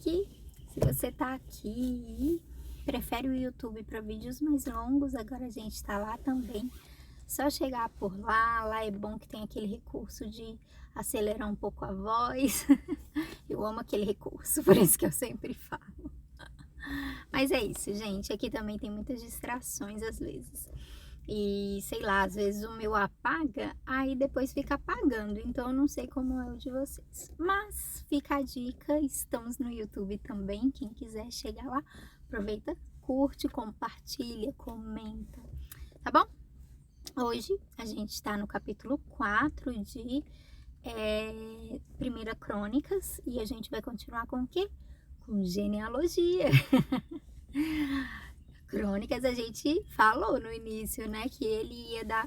que se você tá aqui e prefere o YouTube para vídeos mais longos, agora a gente tá lá também. Só chegar por lá, lá é bom que tem aquele recurso de acelerar um pouco a voz. Eu amo aquele recurso, por isso que eu sempre falo. Mas é isso, gente. Aqui também tem muitas distrações às vezes. E sei lá, às vezes o meu apaga, aí depois fica apagando. Então eu não sei como é o de vocês. Mas fica a dica, estamos no YouTube também. Quem quiser chegar lá, aproveita, curte, compartilha, comenta. Tá bom? Hoje a gente está no capítulo 4 de 1 Crônicas e a gente vai continuar com o quê? Com genealogia. Crônicas a gente falou no início, né, que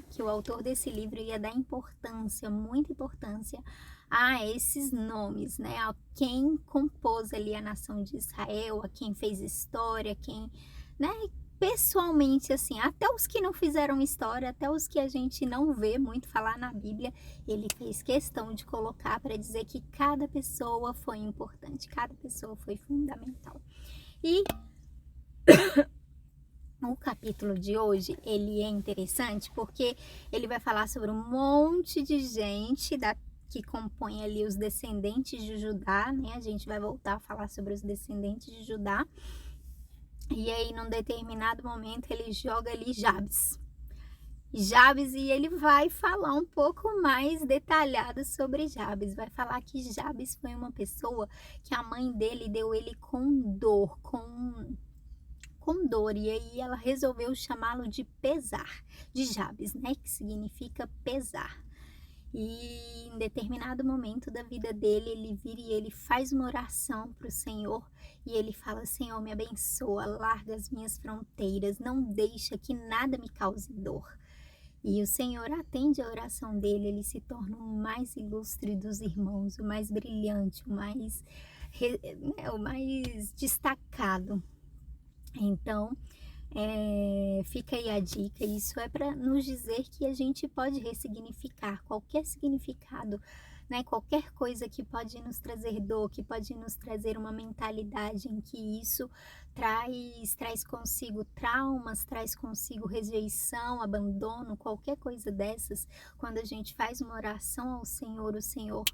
que o autor desse livro ia dar importância, muita importância a esses nomes, né, a quem compôs ali a nação de Israel, a quem fez história, quem, né, pessoalmente assim, até os que não fizeram história, até os que a gente não vê muito falar na Bíblia, ele fez questão de colocar para dizer que cada pessoa foi importante, cada pessoa foi fundamental. E o capítulo de hoje, ele é interessante porque ele vai falar sobre um monte de gente que compõe ali os descendentes de Judá, né? A gente vai voltar a falar sobre os descendentes de Judá. E aí, num determinado momento, ele joga ali Jabes, e ele vai falar um pouco mais detalhado sobre Jabes. Vai falar que Jabes foi uma pessoa que a mãe dele deu ele com dor, e aí ela resolveu chamá-lo de pesar, de Jabes, né, que significa pesar. E em determinado momento da vida dele, ele vira e ele faz uma oração para o Senhor, e ele fala: Senhor, me abençoa, larga as minhas fronteiras, não deixa que nada me cause dor. E o Senhor atende a oração dele, ele se torna o mais ilustre dos irmãos, o mais brilhante, o mais destacado. Então, fica aí a dica. Isso é para nos dizer que a gente pode ressignificar qualquer significado, né? Qualquer coisa que pode nos trazer dor, que pode nos trazer uma mentalidade em que isso traz consigo traumas, traz consigo rejeição, abandono, qualquer coisa dessas. Quando a gente faz uma oração ao Senhor, o Senhor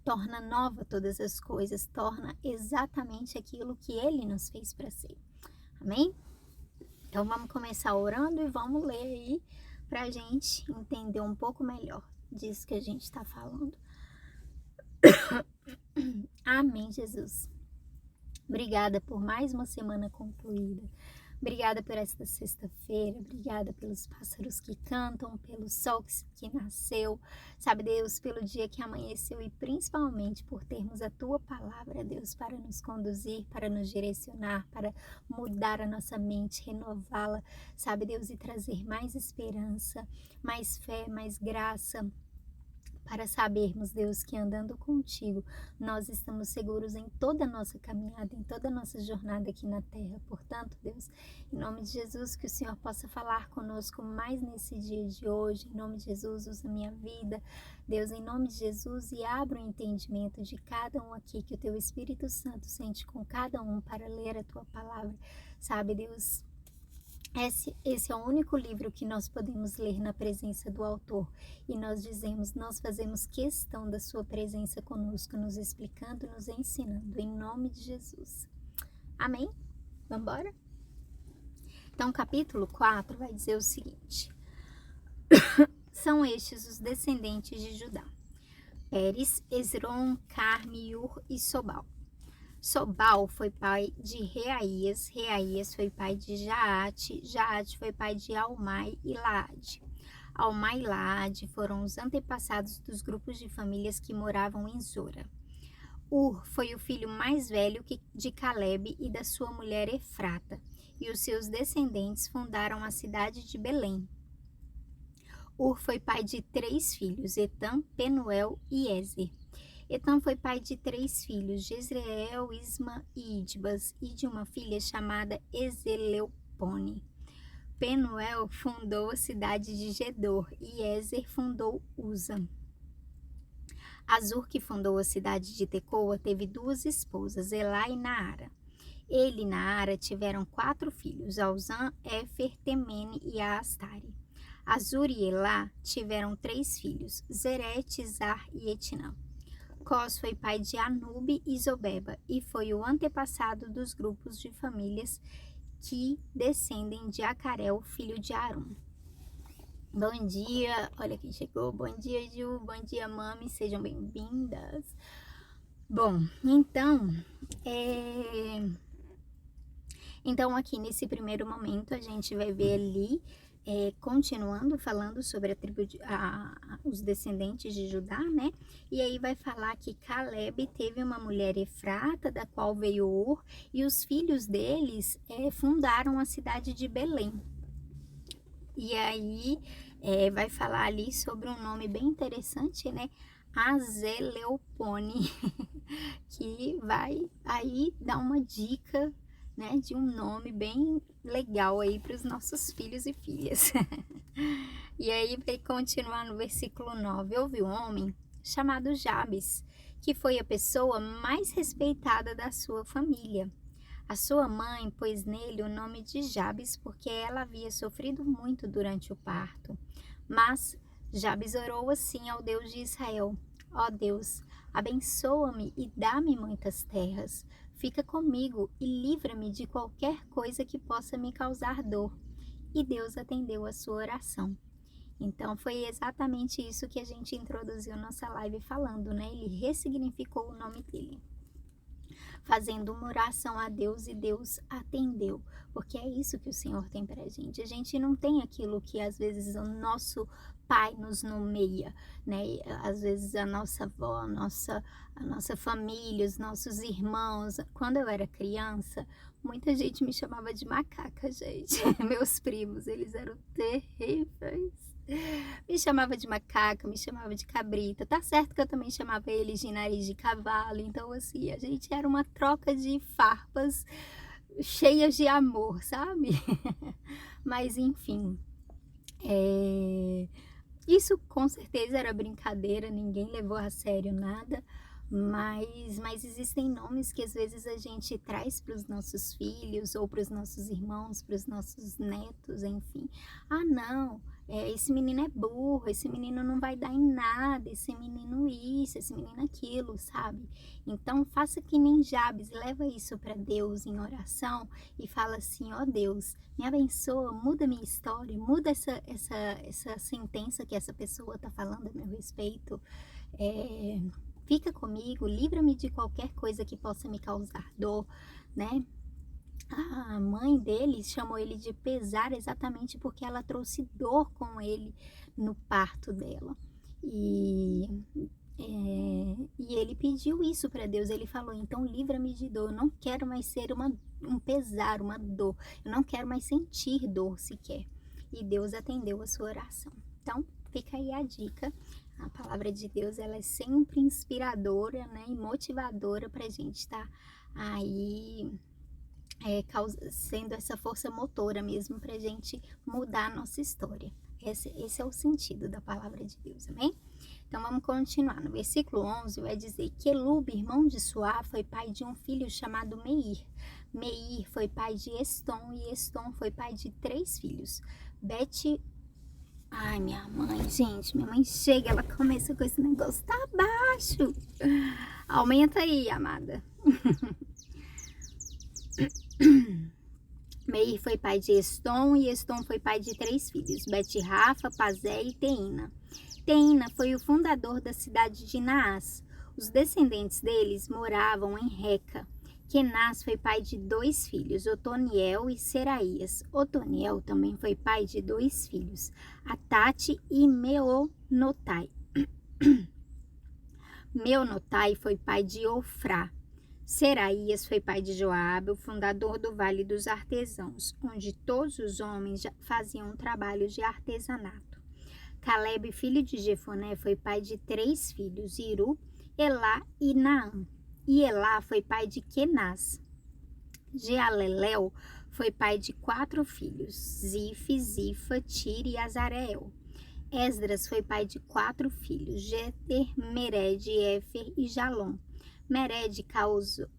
torna nova todas as coisas, torna exatamente aquilo que Ele nos fez para ser. Amém? Então vamos começar orando e vamos ler aí para a gente entender um pouco melhor disso que a gente está falando. Amém, Jesus. Obrigada por mais uma semana concluída. Obrigada por esta sexta-feira, obrigada pelos pássaros que cantam, pelo sol que nasceu, sabe, Deus, pelo dia que amanheceu e principalmente por termos a Tua palavra, Deus, para nos conduzir, para nos direcionar, para mudar a nossa mente, renová-la, sabe, Deus, e trazer mais esperança, mais fé, mais graça, para sabermos, Deus, que andando contigo, nós estamos seguros em toda a nossa caminhada, em toda a nossa jornada aqui na terra. Portanto, Deus, em nome de Jesus, que o Senhor possa falar conosco mais nesse dia de hoje. Em nome de Jesus, usa a minha vida, Deus, em nome de Jesus, e abra o entendimento de cada um aqui, que o Teu Espírito Santo sente com cada um para ler a Tua palavra. Sabe, Deus, esse é o único livro que nós podemos ler na presença do autor, e nós fazemos questão da sua presença conosco, nos explicando, nos ensinando, em nome de Jesus. Amém? Vamos embora? Então, capítulo 4 vai dizer o seguinte: são estes os descendentes de Judá: Pérez, Esrom, Carme, Ur e Sobal. Sobal foi pai de Reaías, Reaías foi pai de Jaate, Jaate foi pai de Almai e Laade. Almai e Laade foram os antepassados dos grupos de famílias que moravam em Zora. Ur foi o filho mais velho de Calebe e da sua mulher Efrata, e os seus descendentes fundaram a cidade de Belém. Ur foi pai de 3 filhos, Etam, Penuel e Ezer. Etam foi pai de 3 filhos, Jezreel, Isma e Idbas, e de uma filha chamada Ezeleupone. Penuel fundou a cidade de Gedor, e Ezer fundou Uza. Azur, que fundou a cidade de Tecoa, teve 2 esposas, Elá e Naara. Ele e Naara tiveram 4 filhos, Auzã, Éfer, Temene e Astare. Azur e Elá tiveram 3 filhos, Zerete, Zar e Etnã. Cós foi pai de Anube e Zobeba e foi o antepassado dos grupos de famílias que descendem de Acarel, filho de Arum. Bom dia, olha quem chegou. Bom dia, Ju. Bom dia, Mami. Sejam bem-vindas. Bom, então aqui nesse primeiro momento a gente vai ver ali, continuando falando sobre a tribo os descendentes de Judá, né? E aí vai falar que Caleb teve uma mulher Efrata, da qual veio Ur, e os filhos deles fundaram a cidade de Belém. E aí vai falar ali sobre um nome bem interessante, né? Azeleopone, que vai aí dar uma dica, né, de um nome bem legal aí para os nossos filhos e filhas. E aí vai continuar no versículo 9. Houve um homem chamado Jabes, que foi a pessoa mais respeitada da sua família. A sua mãe pôs nele o nome de Jabes porque ela havia sofrido muito durante o parto. Mas Jabes orou assim ao Deus de Israel: ó Deus, abençoa-me e dá-me muitas terras. Fica comigo e livra-me de qualquer coisa que possa me causar dor. E Deus atendeu a sua oração. Então foi exatamente isso que a gente introduziu nossa live falando, né? Ele ressignificou o nome dele, fazendo uma oração a Deus, e Deus atendeu, porque é isso que o Senhor tem pra gente. A gente não tem aquilo que às vezes o nosso pai nos nomeia, né? Às vezes a nossa avó, a nossa família, os nossos irmãos. Quando eu era criança, muita gente me chamava de macaca, gente. Meus primos, eles eram terríveis. Me chamava de macaca, me chamava de cabrita. Tá certo que eu também chamava eles de nariz de cavalo. Então, assim, a gente era uma troca de farpas cheias de amor, sabe? Mas, enfim, isso com certeza era brincadeira, ninguém levou a sério nada. Mas existem nomes que às vezes a gente traz para os nossos filhos ou para os nossos irmãos, para os nossos netos, enfim. Ah, não, esse menino é burro, esse menino não vai dar em nada, esse menino isso, esse menino aquilo, sabe? Então faça que nem Jabes, leva isso para Deus em oração e fala assim: ó Deus, me abençoa, muda minha história, muda essa sentença que essa pessoa está falando a meu respeito. Fica comigo, livra-me de qualquer coisa que possa me causar dor, né? A mãe dele chamou ele de pesar exatamente porque ela trouxe dor com ele no parto dela. E ele pediu isso para Deus. Ele falou: então livra-me de dor. Eu não quero mais ser um pesar, uma dor. Eu não quero mais sentir dor sequer. E Deus atendeu a sua oração. Então fica aí a dica. A palavra de Deus, ela é sempre inspiradora, né, e motivadora para a gente estar aí sendo essa força motora mesmo para a gente mudar a nossa história. Esse é o sentido da palavra de Deus, amém? Então vamos continuar. No versículo 11 vai dizer que Elube, irmão de Suá, foi pai de um filho chamado Meir. Meir foi pai de Estom e Estom foi pai de 3 filhos. Ai, minha mãe, gente, minha mãe chega, ela começa com esse negócio, tá baixo. Aumenta aí, amada. Meir foi pai de Estom e Estom foi pai de 3 filhos, Bet-Rafa, Pazé e Teína. Teína foi o fundador da cidade de Naás. Os descendentes deles moravam em Reca. Kenaz foi pai de 2 filhos, Otoniel e Seraías. Otoniel também foi pai de 2 filhos, Atate e Meonotai. Meonotai foi pai de Ofrá. Seraías foi pai de Joabe, o fundador do Vale dos Artesãos, onde todos os homens faziam um trabalho de artesanato. Caleb, filho de Jefoné, foi pai de 3 filhos, Iru, Elá e Naam. E Elá foi pai de Kenaz. Jealelel foi pai de 4 filhos, Zife, Zifa, Tire e Azareel. Esdras foi pai de 4 filhos, Jeter, Mered, Éfer e Jalom. Mered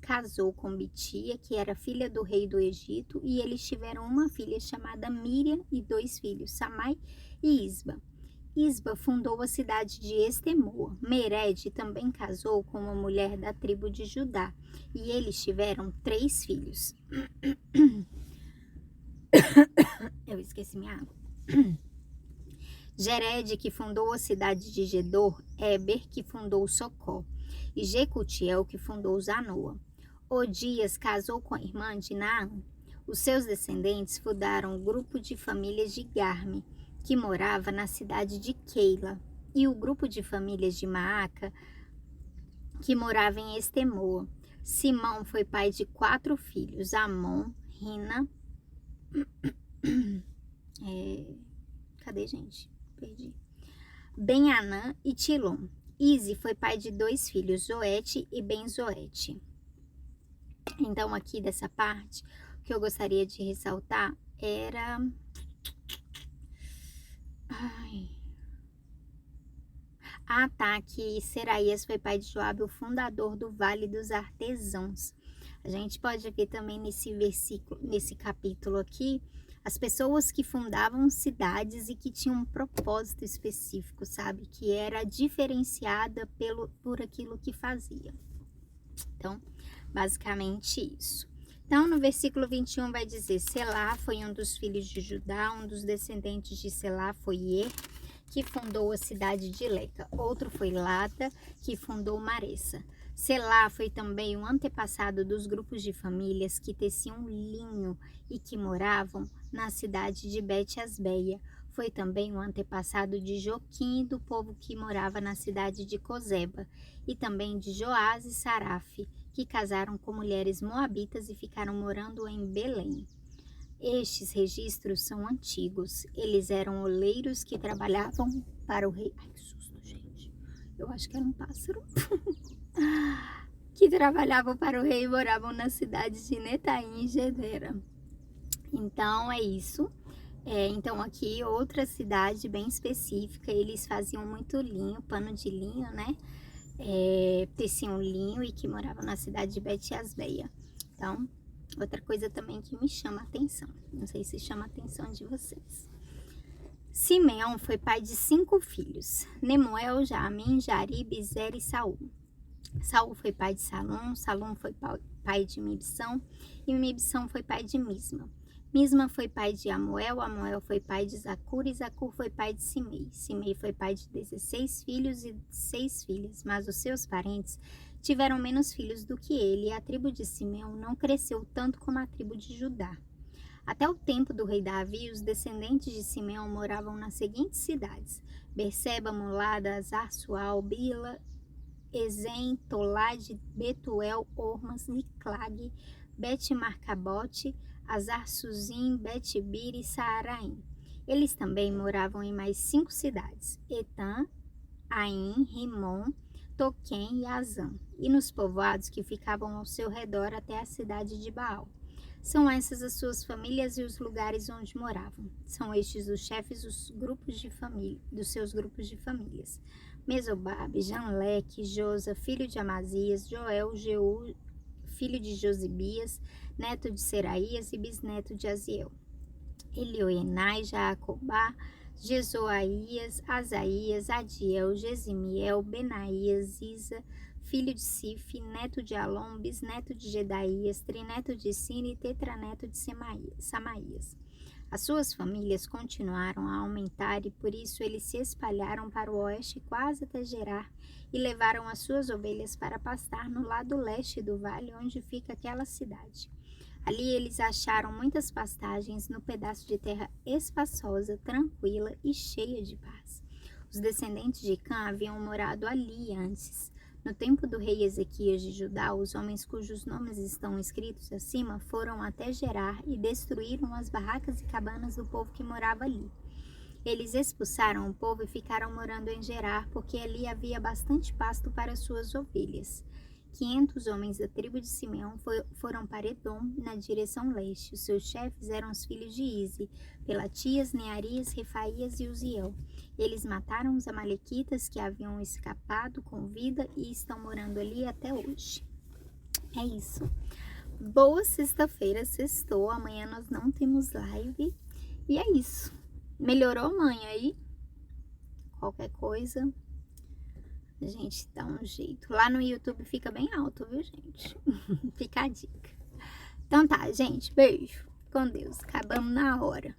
casou com Bitia, que era filha do rei do Egito, e eles tiveram uma filha chamada Míriam e 2 filhos, Samai e Isba. Isba fundou a cidade de Estemoa. Mered também casou com uma mulher da tribo de Judá, e eles tiveram 3 filhos. Eu esqueci minha água. Jered, que fundou a cidade de Gedor, Eber, que fundou Socó, e Jecutiel, que fundou Zanoa. Odias casou com a irmã de Naam. Os seus descendentes fundaram o grupo de famílias de Garme, que morava na cidade de Keila, e o grupo de famílias de Maaca, que morava em Estemoa. Simão foi pai de 4 filhos, Amon, Rina... Cadê, gente? Perdi. Ben-Anã e Tilom. Ize foi pai de 2 filhos, Zoete e Ben-Zoete. Então, aqui dessa parte, o que eu gostaria de ressaltar era... que Seraías foi pai de Joabe, o fundador do Vale dos Artesãos. A gente pode ver também nesse versículo, nesse capítulo aqui, as pessoas que fundavam cidades e que tinham um propósito específico, sabe? Que era diferenciada por aquilo que fazia. Então, basicamente isso. Então, no versículo 21 vai dizer, Selá foi um dos filhos de Judá, um dos descendentes de Selá foi Er, que fundou a cidade de Leca. Outro foi Lada, que fundou Maressa. Selá foi também um antepassado dos grupos de famílias que teciam linho e que moravam na cidade de Bet-Asbeia. Foi também um antepassado de Joquim, do povo que morava na cidade de Cozeba, e também de Joás e Saraf, que casaram com mulheres moabitas e ficaram morando em Belém. Estes registros são antigos. Eles eram oleiros que trabalhavam para o rei. Ai, que susto, gente. Eu acho que era um pássaro. Que trabalhavam para o rei e moravam nas cidades de Netaim e Gedera. Então, é isso. Então, aqui, outra cidade bem específica. Eles faziam muito linho, pano de linho, né? Teciam linho e que moravam na cidade de Bet-Asbeia. Então, outra coisa também que me chama a atenção. Não sei se chama a atenção de vocês. Simeão foi pai de 5 filhos. Nemuel, Jamin, Jarib, Zer e Saul. Saul foi pai de Salom. Salom foi pai de Mibsão. E Mibsão foi pai de Misma. Misma foi pai de Amuel. Amuel foi pai de Zacur. E Zacur foi pai de Simei. Simei foi pai de 16 filhos e 6 filhas. Mas os seus parentes tiveram menos filhos do que ele, e a tribo de Simeão não cresceu tanto como a tribo de Judá. Até o tempo do rei Davi, os descendentes de Simeão moravam nas seguintes cidades: Berseba, Molada, Zarsual, Bila, Ezem, Tolade, Betuel, Ormas, Niclag, Bet-Marcabote, Azar-Suzim, Bet-Bir e Saaraim. Eles também moravam em mais 5 cidades: Etã, Aim, Rimon, Toquém e Azã, e nos povoados que ficavam ao seu redor até a cidade de Baal. São essas as suas famílias e os lugares onde moravam. São estes os chefes dos seus grupos de famílias: Mesobabe, Janleque, Josa, filho de Amazias, Joel, Jeú, filho de Josibias, neto de Seraías e bisneto de Aziel, Elioenai, Jaacobá, Jezoaías, Asaías, Adiel, Gesimiel, Benaías, Isa, filho de Sif, neto de Alom, bisneto de Gedaías, trineto de Sine e tetraneto de Samaías. As suas famílias continuaram a aumentar e por isso eles se espalharam para o oeste quase até Gerar e levaram as suas ovelhas para pastar no lado leste do vale onde fica aquela cidade. Ali eles acharam muitas pastagens no pedaço de terra espaçosa, tranquila e cheia de paz. Os descendentes de Cã haviam morado ali antes. No tempo do rei Ezequias de Judá, os homens cujos nomes estão escritos acima foram até Gerar e destruíram as barracas e cabanas do povo que morava ali. Eles expulsaram o povo e ficaram morando em Gerar, porque ali havia bastante pasto para suas ovelhas. 500 homens da tribo de Simeão foram para Edom, na direção leste. Os seus chefes eram os filhos de Ize, Pelatias, Nearias, Refaías e Uziel. Eles mataram os amalequitas que haviam escapado com vida e estão morando ali até hoje. É isso. Boa sexta-feira, sextou. Amanhã nós não temos live. E é isso. Melhorou amanhã aí? Qualquer coisa, a gente dá um jeito. Lá no YouTube fica bem alto, viu, gente? Fica a dica. Então tá, gente. Beijo. Com Deus. Acabamos na hora.